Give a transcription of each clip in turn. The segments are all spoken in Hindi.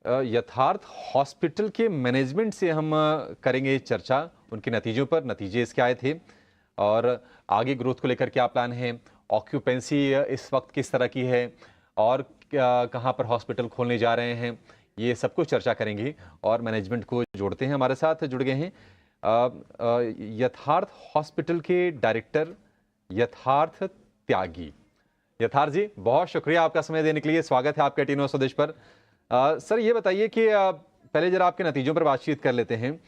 यथार्थ हॉस्पिटल के मैनेजमेंट से हम करेंगे चर्चा, उनके नतीजों पर। नतीजे इसके आए थे और आगे ग्रोथ को लेकर क्या प्लान है, ऑक्यूपेंसी इस वक्त किस तरह की है और कहाँ पर हॉस्पिटल खोलने जा रहे हैं, ये सब कुछ चर्चा करेंगे। और मैनेजमेंट को जोड़ते हैं, हमारे साथ जुड़ गए हैं यथार्थ हॉस्पिटल के डायरेक्टर यथार्थ त्यागी। यथार्थ जी, बहुत शुक्रिया आपका समय देने के लिए। स्वागत है आपके टीनो स्वदेश पर। सर ये बताइए कि पहले जरा आपके नतीजों पर बातचीत कर लेते हैं।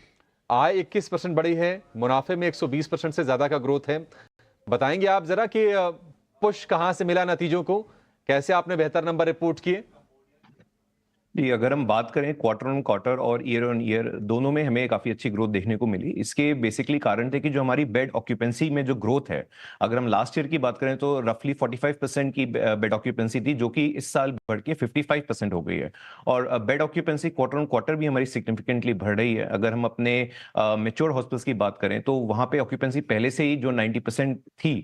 आय 21% बढ़ी है, मुनाफे में 120% से ज्यादा का ग्रोथ है। बताएंगे आप जरा कि पुश कहां से मिला नतीजों को, कैसे आपने बेहतर नंबर रिपोर्ट किए? जी, अगर हम बात करें क्वार्टर ऑन क्वार्टर और ईयर ऑन ईयर दोनों में हमें काफी अच्छी ग्रोथ देखने को मिली। इसके बेसिकली कारण थे कि जो हमारी बेड ऑक्यूपेंसी में जो ग्रोथ है, अगर हम लास्ट ईयर की बात करें तो रफली 45% की बेड ऑक्यूपेंसी थी, जो कि इस साल बढ़ के 55% हो गई है। और bed occupancy quarter on quarter भी हमारी सिग्निफिकेंटली बढ़ रही है। अगर हम अपने मेच्योर हॉस्पिटल्स की बात करें तो वहां पे ऑक्यूपेंसी पहले से ही जो 90% थी,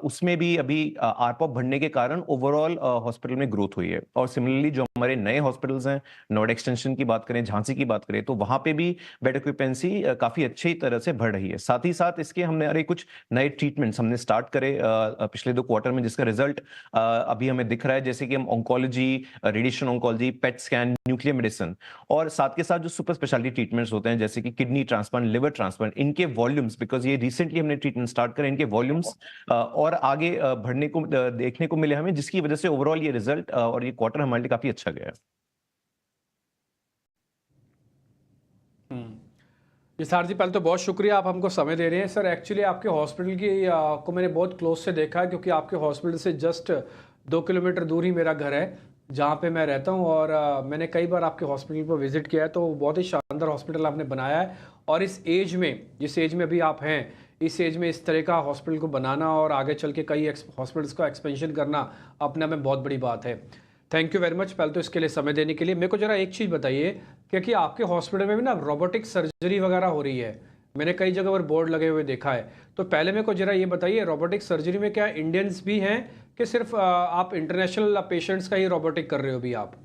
उसमें भी अभी आरपॉप बढ़ने के कारण ओवरऑल हॉस्पिटल में ग्रोथ हुई है। और सिमिलरली जो हमारे नए हॉस्पिटल्स हैं, नोएडा एक्सटेंशन की बात करें, झांसी की बात करें, तो वहां पे भी बेड ऑक्यूपेंसी काफी अच्छी तरह से बढ़ रही है। साथ ही साथ इसके हमने कुछ नए ट्रीटमेंट्स हमने स्टार्ट करे पिछले 2 क्वार्टर में, जिसका रिजल्ट अभी हमें दिख रहा है। जैसे कि हम oncology, radiation oncology, PET scan, nuclear medicine और साथ के साथ जो सुपर स्पेशलिटी ट्रीटमेंट्स होते हैं जैसे कि किडनी ट्रांसप्लांट, लिवर ट्रांसप्लांट, इनके वॉल्यूम्स, बिकॉज ये रिसेंटली हमने ट्रीटमेंट स्टार्ट करे, इनके वॉल्यूम्स और आगे बढ़ने को देखने को मिले हमें, जिसकी वजह से ओवरऑल ये रिजल्ट और ये क्वार्टर हमारे लिए काफी अच्छा गया है। यथार्थ जी, पहले तो बहुत शुक्रिया, आप हमको समय दे रहे हैं। सर एक्चुअली आपके हॉस्पिटल की को मैंने बहुत क्लोज से देखा है, क्योंकि आपके हॉस्पिटल से जस्ट 2 किलोमीटर दूर ही मेरा घर है जहाँ पे मैं रहता हूँ। और मैंने कई बार आपके हॉस्पिटल पर विजिट किया है, तो बहुत ही शानदार हॉस्पिटल आपने बनाया है। और इस एज में, जिस एज में अभी आप हैं, इस एज में इस तरह का हॉस्पिटल को बनाना और आगे चल के कई हॉस्पिटल्स का एक्सपेंशन करना अपने आप में बहुत बड़ी बात है। थैंक यू वेरी मच पहले तो इसके लिए, समय देने के लिए। मेरे को जरा एक चीज़ बताइए, क्योंकि आपके हॉस्पिटल में भी ना रोबोटिक सर्जरी वगैरह हो रही है, मैंने कई जगह पर बोर्ड लगे हुए देखा है। तो पहले मेरे को जरा ये बताइए, रोबोटिक सर्जरी में क्या इंडियंस भी हैं कि सिर्फ आप इंटरनेशनल पेशेंट्स का ही रोबोटिक कर रहे हो भी आप?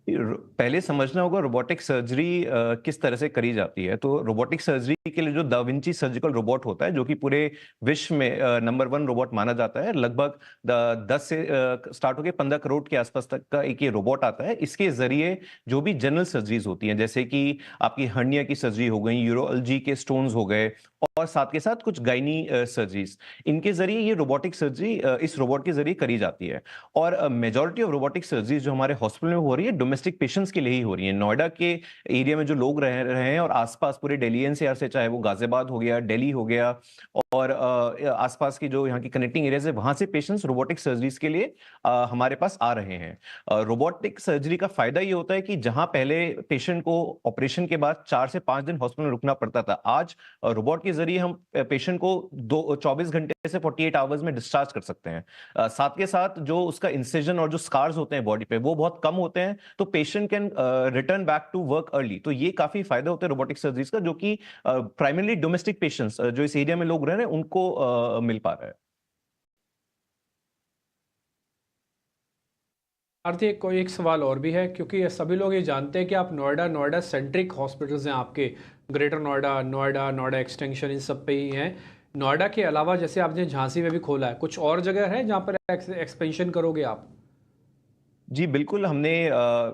पहले समझना होगा रोबोटिक सर्जरी किस तरह से करी जाती है। तो रोबोटिक सर्जरी के लिए जो दा विंची सर्जिकल रोबोट होता है, जो कि पूरे विश्व में नंबर 1 रोबोट माना जाता है, लगभग 10 से स्टार्ट होकर 15 करोड़ के आसपास तक का एक ये रोबोट आता है। इसके जरिए जो भी जनरल सर्जरीज होती हैं, जैसे कि आपकी हर्निया की सर्जरी हो गई, यूरोलॉजी के स्टोन्स हो गए और साथ के साथ कुछ गायनी सर्जरीज, इनके जरिए ये रोबोटिक सर्जरी इस रोबोट के जरिए करी जाती है। और मेजॉरिटी ऑफ रोबोटिक सर्जरीज जो हमारे हॉस्पिटल में हो रही है, डोमेस्टिक पेशेंट्स के लिए ही हो रही है। नोएडा के एरिया में जो लोग रह रहे हैं और आसपास पूरे दिल्ली एनसीआर से, चाहे वो गाजियाबाद हो गया, दिल्ली हो गया और आसपास की जो यहाँ की कनेक्टिंग एरियाज है, वहां से पेशेंट्स रोबोटिक सर्जरीज के लिए हमारे पास आ रहे हैं। रोबोटिक सर्जरी का फायदा ये होता है कि जहां पहले पेशेंट को ऑपरेशन के बाद 4 से 5 दिन हॉस्पिटल में रुकना पड़ता था, आज रोबोट के जरिए हम पेशेंट को 24 घंटे से 48 आवर्स में डिस्चार्ज कर सकते हैं। साथ के साथ जो उसका इंसिजन और जो स्कार्स होते हैं बॉडी पे, वो बहुत कम होते हैं, तो patient can return back to work early. तो ये काफी फायदा होता है रोबोटिक सर्जरीज का, जो कि प्राइमरली डोमेस्टिक पेशेंट्स जो इस एरिया में लोग रह रहे हैं उनको मिल पा रहा है। आरती, कोई एक सवाल और भी है, क्योंकि ये सभी लोग ये जानते हैं कि आप नोएडा सेंट्रिक हॉस्पिटल्स हैं आपके, ग्रेटर नोएडा, नोएडा एक्सटेंशन, इन सब पे ही हैं। नोएडा के अलावा जैसे आपने झांसी में भी खोला है, कुछ और जगह है जहाँ पर एक्सपेंशन करोगे आप? जी बिल्कुल, हमने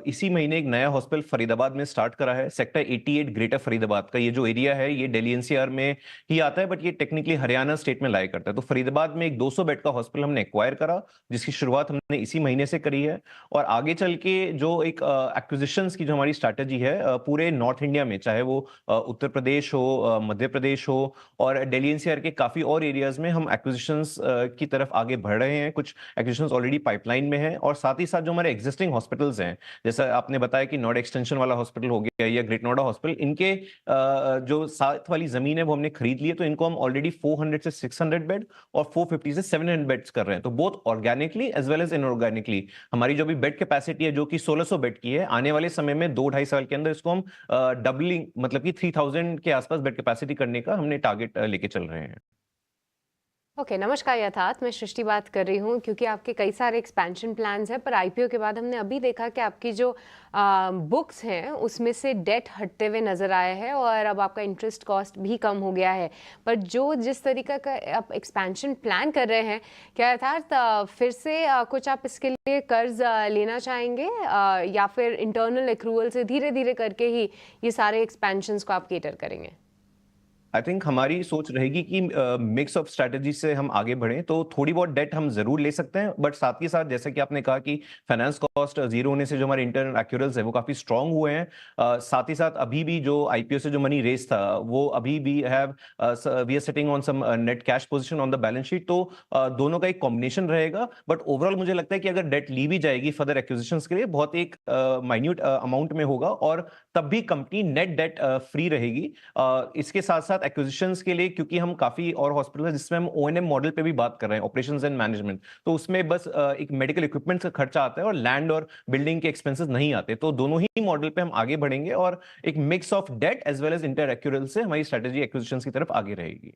इसी महीने एक नया हॉस्पिटल फरीदाबाद में स्टार्ट करा है। सेक्टर 88 ग्रेटर फरीदाबाद का ये जो एरिया है, ये दिल्ली एनसीआर में ही आता है, बट ये टेक्निकली हरियाणा स्टेट में लाया करता है। तो फरीदाबाद में एक 200 बेड का हॉस्पिटल हमने एक्वायर करा, जिसकी शुरुआत हमने इसी महीने से करी है। और आगे चल के जो एक एक्विजिशंस की जो हमारी स्ट्रैटेजी है पूरे नॉर्थ इंडिया में, चाहे वो उत्तर प्रदेश हो, मध्य प्रदेश हो और दिल्ली एनसीआर के काफी और एरियाज में हम एक्विजिशंस की तरफ आगे बढ़ रहे हैं। कुछ एक्विजिशंस ऑलरेडी पाइपलाइन में है और साथ ही साथ जो हमारे एग्जिस्टिंग हॉस्पिटल्स हैं, जैसा आपने बताया कि नोएडा एक्सटेंशन वाला हॉस्पिटल हो गया या ग्रेट नोएडा हॉस्पिटल, इनके जो साथ वाली जमीन है वो हमने खरीद ली है। तो इनको हम ऑलरेडी 400 से 600 बेड और 450 से 700 बेड्स कर रहे हैं। तो both organically as well as inorganically हमारी जो भी बेड कैपेसिटी है, जो कि 1600 बेड की है, आने वाले समय में 2-2.5 साल के अंदर इसको हम डबलिंग, मतलब कि 3000 के आसपास बेड कैपेसिटी करने का हमने टारगेट लेके चल रहे हैं। ओके, नमस्कार यथार्थ, मैं सृष्टि बात कर रही हूँ क्योंकि आपके कई सारे एक्सपेंशन प्लान्स हैं, पर आईपीओ के बाद हमने अभी देखा कि आपकी जो बुक्स हैं उसमें से डेट हटते हुए नज़र आया है और अब आपका इंटरेस्ट कॉस्ट भी कम हो गया है। पर जो जिस तरीके का आप एक्सपेंशन प्लान कर रहे हैं, क्या यथार्थ फिर से कुछ आप इसके लिए कर्ज लेना चाहेंगे या फिर इंटरनल एक्रूवल से धीरे धीरे करके ही ये सारे एक्सपेंशंस को आप केटर करेंगे? आई थिंक हमारी सोच रहेगी कि मिक्स ऑफ स्ट्रैटेजी से हम आगे बढ़ें, तो थोड़ी बहुत डेट हम जरूर ले सकते हैं, बट साथ के साथ जैसे कि आपने कहा कि फाइनेंस कॉस्ट जीरो होने से जो हमारे इंटरनल एक्यूरल्स है वो काफी स्ट्रांग हुए हैं। साथ ही साथ अभी भी जो आईपीओ से जो मनी रेस था वो अभी भी we are sitting on some net cash position on the balance sheet, तो दोनों का एक कॉम्बिनेशन रहेगा। बट ओवरऑल मुझे लगता है कि अगर डेट ली भी जाएगी फर्दर एक्विजिशंस के लिए, बहुत एक माइन्यूट अमाउंट में होगा और तब भी कंपनी नेट डेट फ्री रहेगी। इसके साथ साथ एक्विजिशंस के लिए, क्योंकि हम काफी और हॉस्पिटल है जिसमें हम ओएनएम मॉडल पे भी बात कर रहे हैं, ऑपरेशंस एंड मैनेजमेंट, तो उसमें बस एक मेडिकल इक्विपमेंट का खर्चा आता है और लैंड और बिल्डिंग के एक्सपेंसेस नहीं आते। तो दोनों ही मॉडल पे हम आगे बढ़ेंगे और एक mix of debt as well as inter accrual से हमारी स्ट्रेटेजी एक्विजिशंस की तरफ आगे रहेगी।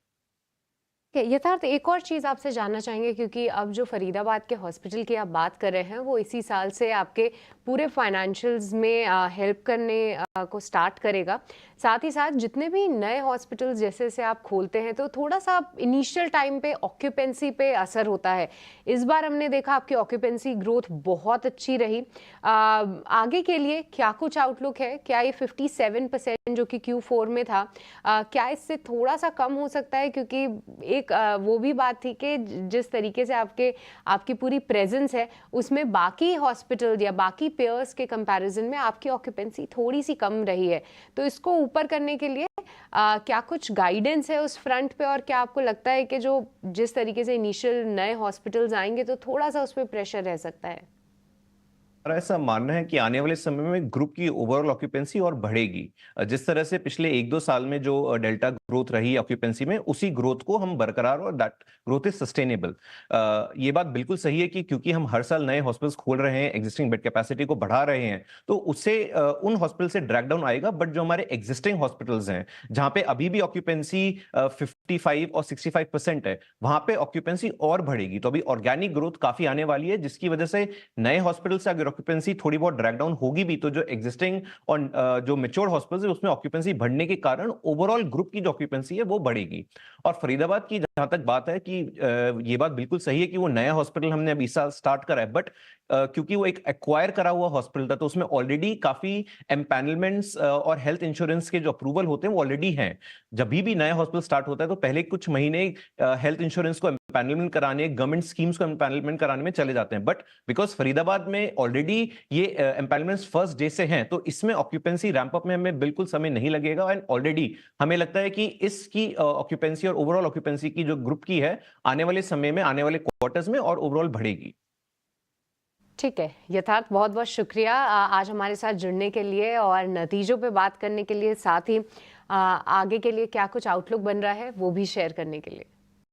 यथार्थ एक और चीज़ आपसे जानना चाहेंगे क्योंकि अब जो फरीदाबाद के हॉस्पिटल की आप बात कर रहे हैं वो इसी साल से आपके पूरे फाइनेंशियल्स में हेल्प करने को स्टार्ट करेगा। साथ ही साथ जितने भी नए हॉस्पिटल्स जैसे जैसे आप खोलते हैं तो थोड़ा सा इनिशियल टाइम पे ऑक्यूपेंसी पे असर होता है। इस बार हमने देखा आपकी ऑक्यूपेंसी ग्रोथ बहुत अच्छी रही। आगे के लिए क्या कुछ आउटलुक है? क्या ये 57% जो कि Q4 में था, क्या इससे थोड़ा सा कम हो सकता है? क्योंकि एक वो भी बात थी कि जिस तरीके से आपकी पूरी प्रेजेंस है उसमें बाकी हॉस्पिटल या बाकी पेयर्स के कंपैरिजन में आपकी ऑक्यूपेंसी थोड़ी सी कम रही है। तो इसको ऊपर करने के लिए क्या कुछ गाइडेंस है उस फ्रंट पे, और क्या आपको लगता है कि जो जिस तरीके से इनिशियल नए हॉस्पिटल्स आएंगे तो थोड़ा सा उस पर प्रेशर रह सकता है? और ऐसा मानना है कि आने वाले समय में ग्रुप की ओवरऑल ऑक्यूपेंसी और बढ़ेगी। जिस तरह से पिछले 1-2 साल में जो डेल्टा ग्रोथ रही ऑक्यूपेंसी में, उसी ग्रोथ को हम बरकरार, और दैट ग्रोथ इज सस्टेनेबल। ये बात बिल्कुल सही है कि क्योंकि हम हर साल नए हॉस्पिटल्स खोल रहे हैं, एग्जिस्टिंग बेड कैपेसिटी को बढ़ा रहे हैं, तो उससे उन हॉस्पिटल से ड्रैग डाउन आएगा। बट जो हमारे एग्जिस्टिंग हॉस्पिटल्स हैं जहां पे अभी भी ऑक्यूपेंसी 55 और 65% है, वहां पे ऑक्यूपेंसी और बढ़ेगी। तो अभी ऑर्गेनिक ग्रोथ काफी आने वाली है, जिसकी वजह से नए हॉस्पिटल से अगर ऑक्यूपेंसी थोड़ी बहुत ड्रैग डाउन होगी भी, तो जो एग्जिस्टिंग और जो मैच्योर हॉस्पिटल्स है उसमें ऑक्यूपेंसी बढ़ने के कारण ओवरऑल ग्रुप की जो ऑक्यूपेंसी है वो बढ़ेगी। और फरीदाबाद की जहां तक बात है कि ये बात बिल्कुल सही है कि वो नया हॉस्पिटल हमने अभी इस साल स्टार्ट करा है, बट क्योंकि वो एक एक्वायर करा हुआ हॉस्पिटल था, तो उसमें ऑलरेडी काफी एम्पैनलमेंट्स और हेल्थ इंश्योरेंस के जो अप्रूवल होते हैं वो ऑलरेडी हैं। जब भी नया हॉस्पिटल स्टार्ट होता है तो पहले कुछ महीने हेल्थ इंश्योरेंस को एम्पैनलमेंट कराने, गवर्नमेंट स्कीम्स को एम्पैनलमेंट कराने में चले जाते हैं। बट बिकॉज फरीदाबाद में ऑलरेडी ये एम्पैनलमेंट्स फर्स्ट डे से हैं, तो इसमें ऑक्यूपेंसी रैंप अप में हमें बिल्कुल समय नहीं लगेगा। एंड ऑलरेडी हमें लगता है कि इसकी ऑक्यूपेंसी और ओवरऑल ऑक्यूपेंसी की जो ग्रुप की है, आने वाले समय में, आने वाले क्वार्टर्स में और ओवरऑल बढ़ेगी। ठीक है यथार्थ, बहुत बहुत शुक्रिया आज हमारे साथ जुड़ने के लिए और नतीजों पे बात करने के लिए, साथ ही आगे के लिए क्या कुछ आउटलुक बन रहा है वो भी शेयर करने के लिए।